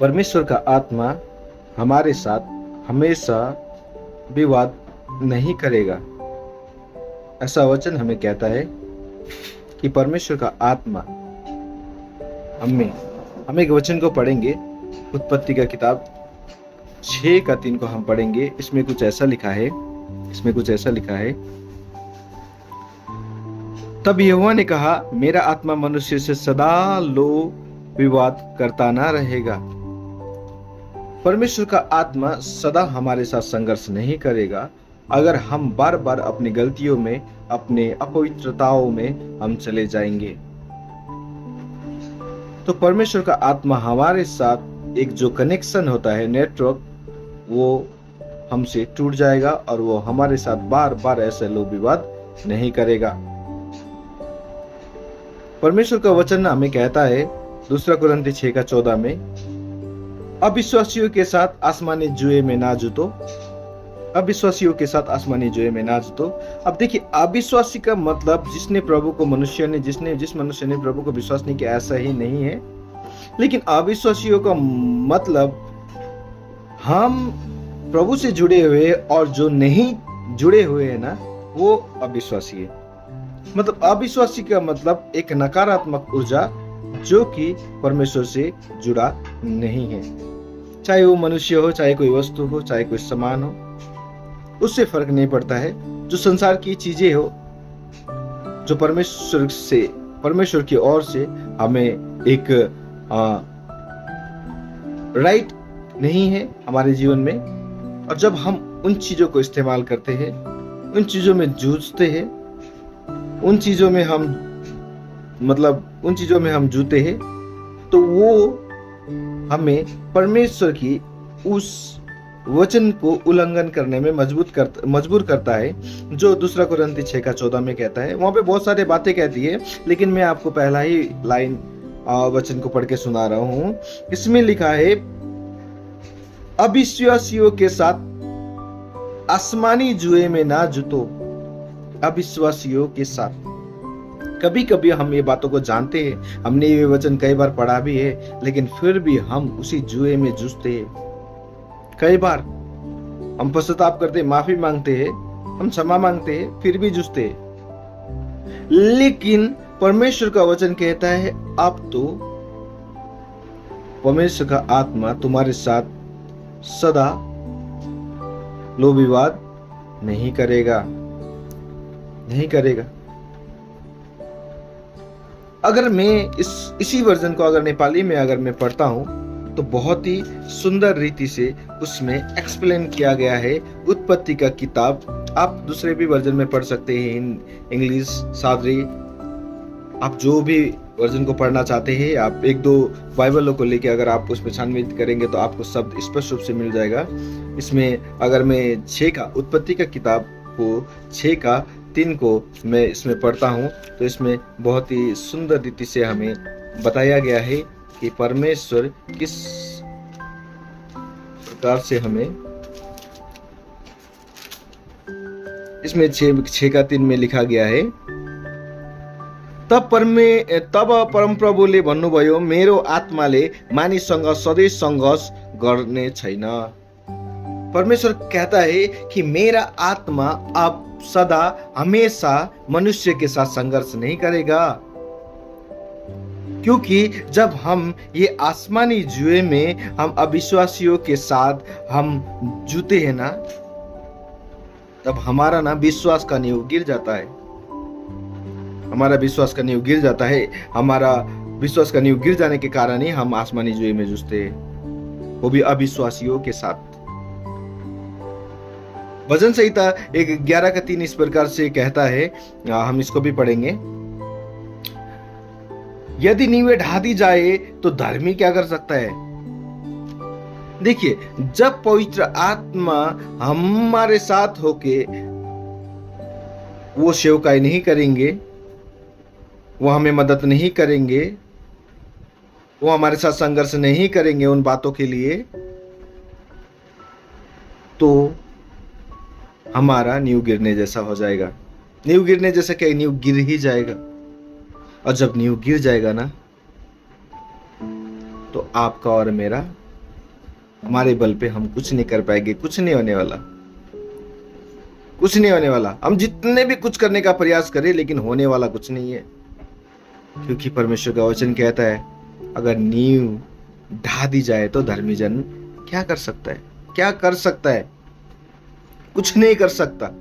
परमेश्वर का आत्मा हमारे साथ हमेशा विवाद नहीं करेगा। ऐसा वचन हमें कहता है कि परमेश्वर का आत्मा हम एक वचन को पढ़ेंगे, उत्पत्ति का किताब 6:3 को हम पढ़ेंगे। इसमें कुछ ऐसा लिखा है, तब यहोवा ने कहा, मेरा आत्मा मनुष्य से सदा लो विवाद करता ना रहेगा। परमेश्वर का आत्मा सदा हमारे साथ संघर्ष नहीं करेगा अगर हम बार बार अपनी गलतियों में, अपने अपवित्रताओं में हम चले जाएंगे। तो परमेश्वर का आत्मा हमारे साथ एक जो कनेक्शन होता है, नेटवर्क, वो हमसे टूट जाएगा और वो हमारे साथ बार बार ऐसे लो विवाद नहीं करेगा। परमेश्वर का वचन हमें कहता है 2 कुरिन्थी 6:14 में, अविश्वासियों के साथ आसमानी जुए में ना जुटो। अविश्वासियों के साथ आसमानी जुए में ना जुटो। अब देखिए, अविश्वासी का मतलब जिस मनुष्य ने प्रभु को विश्वास नहीं किया, ऐसा ही नहीं है। लेकिन अविश्वासियों का मतलब हम प्रभु से जुड़े हुए और जो नहीं जुड़े हुए हैं ना, वो अविश्वासी है। मतलब अविश्वासी का मतलब एक नकारात्मक ऊर्जा जो कि परमेश्वर से जुड़ा नहीं है। चाहे वो मनुष्य हो, चाहे कोई वस्तु हो, चाहे कोई सामान हो, उससे फर्क नहीं पड़ता है। जो संसार की चीजें हो, जो परमेश्वर की ओर से हमें एक राइट नहीं है हमारे जीवन में, और जब हम उन चीजों को इस्तेमाल करते हैं, उन चीजों में जूझते हैं, उन चीजों में हम जूते हैं, तो वो हमें परमेश्वर की उस वचन को उल्लंघन करने में मजबूर करता है, जो 2 कुरिन्थी 6:14 में कहता है। वहां पे बहुत सारी बातें कहती है, लेकिन मैं आपको पहला ही लाइन वचन को पढ़ के सुना रहा हूं। इसमें लिखा है, अविश्वासियों के साथ आसमानी जुए में ना जुटो। अविश्वासियों के साथ, कभी कभी हम ये बातों को जानते हैं, हमने ये वचन कई बार पढ़ा भी है, लेकिन फिर भी हम उसी जुए में जूझते हैं। कई बार हम पश्चाताप करते हैं, माफी मांगते हैं, हम क्षमा मांगते हैं, फिर भी जूझते हैं। लेकिन परमेश्वर का वचन कहता है, अब तो परमेश्वर का आत्मा तुम्हारे साथ सदा लो विवाद नहीं करेगा। अगर मैं इसी वर्जन को अगर नेपाली में अगर मैं पढ़ता हूं, तो बहुत ही सुंदर रीति से उसमें एक्सप्लेन किया गया है। उत्पत्ति का किताब, आप दूसरे भी वर्जन में पढ़ सकते हैं, इंग्लिश, सादरी, आप जो भी वर्जन को पढ़ना चाहते हैं, आप 1-2 बाइबलों को लेके अगर आप उसमें छानबीन करेंगे तो आपको शब्द स्पष्ट रूप से मिल जाएगा। इसमें अगर मैं उत्पत्ति का किताब को 6:3 को मैं इसमें पढ़ता हूँ, तो इसमें बहुत ही सुंदर रीति से हमें बताया गया है कि परमेश्वर किस प्रकार से हमें, इसमें 6:3 में लिखा गया है, तब परम प्रभुले भन्नुभयो, मेरो आत्माले मानिससँग सधैँ सङ्घर्ष गर्ने छैन। परमेश्वर कहता है कि मेरा आत्मा अब सदा हमेशा मनुष्य के साथ संघर्ष नहीं करेगा, क्योंकि जब हम ये आसमानी जुए में हम अविश्वासियों के साथ हम जूते हैं ना, तब हमारा ना विश्वास का नींव गिर जाता है। हमारा विश्वास का नींव गिर जाता है। हमारा विश्वास का नींव गिर जाने के कारण ही हम आसमानी जुए में जूझते हैं, वो भी अविश्वासियों के साथ। भजन संहिता 11:3 इस प्रकार से कहता है, हम इसको भी पढ़ेंगे। यदि नींवें ढा दी जाए तो धर्मी क्या कर सकता है। देखिए, जब पवित्र आत्मा हमारे साथ होके वो सेवकाई नहीं करेंगे, वो हमें मदद नहीं करेंगे, वो हमारे साथ संघर्ष नहीं करेंगे उन बातों के लिए, तो हमारा नींव गिरने जैसा हो जाएगा। नींव गिरने जैसा क्या, नींव गिर ही जाएगा। और जब नींव गिर जाएगा ना, तो आपका और मेरा हमारे बल पे हम कुछ नहीं कर पाएंगे, कुछ नहीं होने वाला, कुछ नहीं होने वाला। हम जितने भी कुछ करने का प्रयास करें लेकिन होने वाला कुछ नहीं है, क्योंकि परमेश्वर का वचन कहता है अगर नींव ढा दी जाए तो धर्मी जन क्या कर सकता है, क्या कर सकता है? कुछ नहीं कर सकता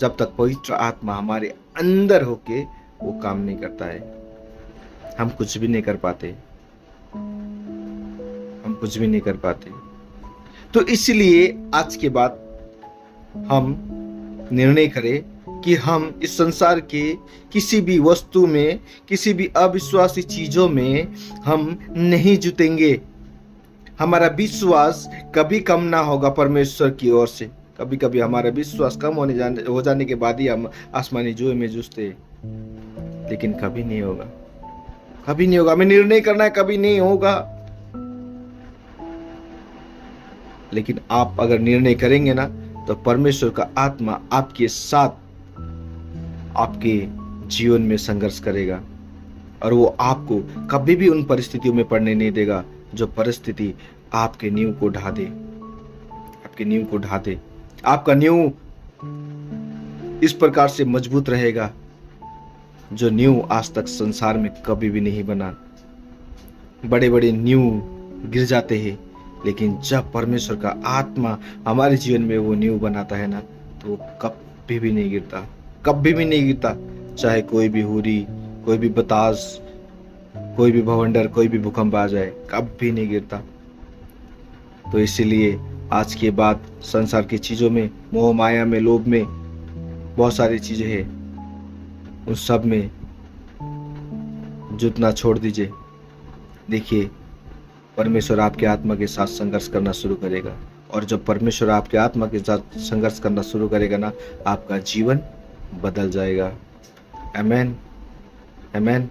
जब तक पवित्र आत्मा हमारे अंदर होके वो काम नहीं करता है। हम कुछ भी नहीं कर पाते, हम कुछ भी नहीं कर पाते। तो इसलिए आज के बाद हम निर्णय करें कि हम इस संसार के किसी भी वस्तु में, किसी भी अविश्वासी चीजों में हम नहीं जुटेंगे। हमारा विश्वास कभी कम ना होगा परमेश्वर की ओर से। कभी कभी हमारा विश्वास कम हो जाने के बाद ही हम आसमानी जुए में जूझते हैं, लेकिन कभी नहीं होगा, कभी नहीं होगा। हमें निर्णय करना है, कभी नहीं होगा। लेकिन आप अगर निर्णय करेंगे ना, तो परमेश्वर का आत्मा आपके साथ आपके जीवन में संघर्ष करेगा और वो आपको कभी भी उन परिस्थितियों में पड़ने नहीं देगा जो परिस्थिति आपके नींव को ढा दे, आपके नींव को ढा दे। आपका नींव इस प्रकार से मजबूत रहेगा जो नींव आज तक संसार में कभी भी नहीं बना। बड़े बड़े नींव गिर जाते हैं, लेकिन जब परमेश्वर का आत्मा हमारे जीवन में वो नींव बनाता है ना, तो वो कभी भी नहीं गिरता, कभी भी नहीं गिरता। चाहे कोई भी हुरी, कोई भी बतास, कोई भी भवंडर, कोई भी भूकंप आ जाए, कभी नहीं गिरता। तो इसीलिए आज के बाद संसार की चीजों में, मोह माया में, लोभ में बहुत सारी चीजें हैं, उन सब में जुटना छोड़ दीजिए। देखिए, परमेश्वर आपके आत्मा के साथ संघर्ष करना शुरू करेगा, और जब परमेश्वर आपके आत्मा के साथ संघर्ष करना शुरू करेगा ना, आपका जीवन बदल जाएगा। आमेन, आमेन।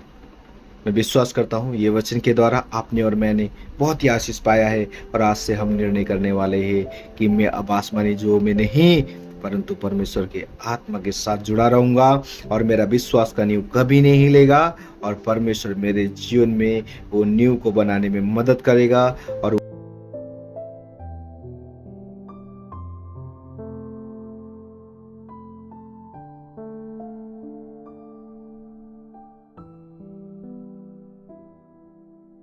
मैं विश्वास करता हूँ ये वचन के द्वारा आपने और मैंने बहुत ही आशीष पाया है, और आज से हम निर्णय करने वाले हैं कि मैं अब आसमानी जुओं में नहीं, परंतु परमेश्वर के आत्मा के साथ जुड़ा रहूंगा, और मेरा विश्वास का नींव कभी नहीं हिलेगा, और परमेश्वर मेरे जीवन में वो नींव को बनाने में मदद करेगा, और